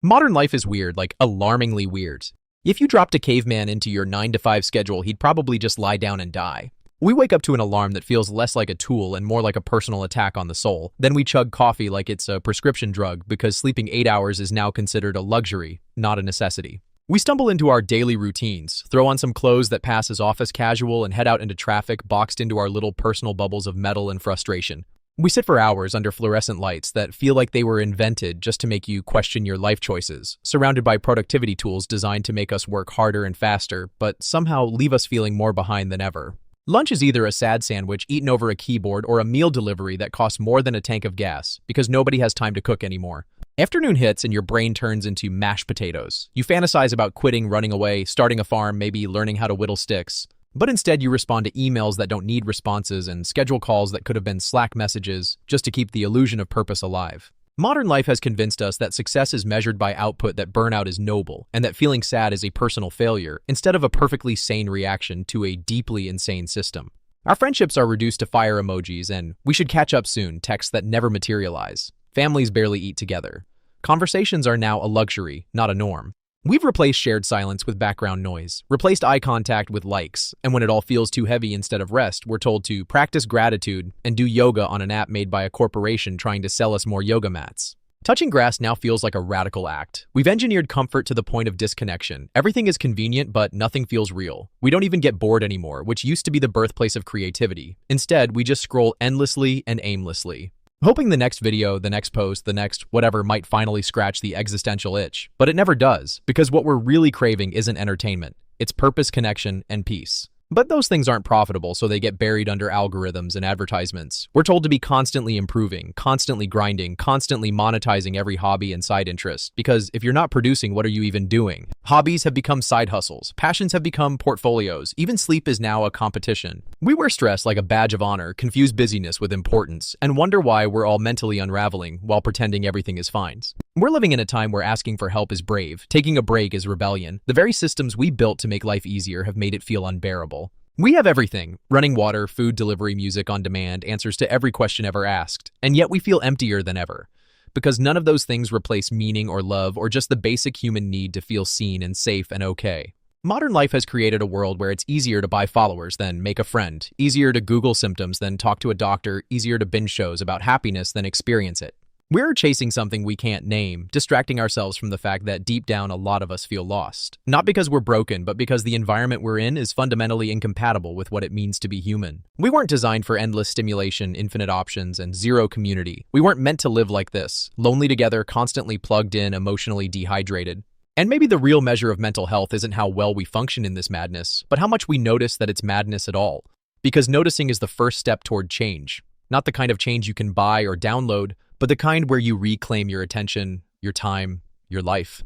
Modern life is weird, like alarmingly weird. If you dropped a caveman into your 9 to 5 schedule, he'd probably just lie down and die. We wake up to an alarm that feels less like a tool and more like a personal attack on the soul. Then we chug coffee like it's a prescription drug because sleeping 8 hours is now considered a luxury, not a necessity. We stumble into our daily routines, throw on some clothes that pass as office casual, and head out into traffic boxed into our little personal bubbles of metal and frustration. We sit for hours under fluorescent lights that feel like they were invented just to make you question your life choices, surrounded by productivity tools designed to make us work harder and faster, but somehow leave us feeling more behind than ever. Lunch is either a sad sandwich eaten over a keyboard or a meal delivery that costs more than a tank of gas because nobody has time to cook anymore. Afternoon hits and your brain turns into mashed potatoes. You fantasize about quitting, running away, starting a farm, maybe learning how to whittle sticks. But instead you respond to emails that don't need responses and schedule calls that could have been Slack messages just to keep the illusion of purpose alive. Modern life has convinced us that success is measured by output, that burnout is noble, and that feeling sad is a personal failure instead of a perfectly sane reaction to a deeply insane system. Our friendships are reduced to fire emojis and "we should catch up soon" texts that never materialize. Families barely eat together. Conversations are now a luxury, not a norm. We've replaced shared silence with background noise, replaced eye contact with likes, and when it all feels too heavy instead of rest, we're told to practice gratitude and do yoga on an app made by a corporation trying to sell us more yoga mats. Touching grass now feels like a radical act. We've engineered comfort to the point of disconnection. Everything is convenient, but nothing feels real. We don't even get bored anymore, which used to be the birthplace of creativity. Instead, we just scroll endlessly and aimlessly, hoping the next video, the next post, the next whatever might finally scratch the existential itch. But it never does, because what we're really craving isn't entertainment. It's purpose, connection, and peace. But those things aren't profitable, so they get buried under algorithms and advertisements. We're told to be constantly improving, constantly grinding, constantly monetizing every hobby and side interest. Because if you're not producing, what are you even doing? Hobbies have become side hustles. Passions have become portfolios. Even sleep is now a competition. We wear stress like a badge of honor, confuse busyness with importance, and wonder why we're all mentally unraveling while pretending everything is fine. We're living in a time where asking for help is brave, taking a break is rebellion. The very systems we built to make life easier have made it feel unbearable. We have everything: running water, food delivery, music on demand, answers to every question ever asked, and yet we feel emptier than ever. Because none of those things replace meaning or love or just the basic human need to feel seen and safe and okay. Modern life has created a world where it's easier to buy followers than make a friend, easier to Google symptoms than talk to a doctor, easier to binge shows about happiness than experience it. We're chasing something we can't name, distracting ourselves from the fact that deep down a lot of us feel lost. Not because we're broken, but because the environment we're in is fundamentally incompatible with what it means to be human. We weren't designed for endless stimulation, infinite options, and zero community. We weren't meant to live like this, lonely together, constantly plugged in, emotionally dehydrated. And maybe the real measure of mental health isn't how well we function in this madness, but how much we notice that it's madness at all. Because noticing is the first step toward change. Not the kind of change you can buy or download, but the kind where you reclaim your attention, your time, your life.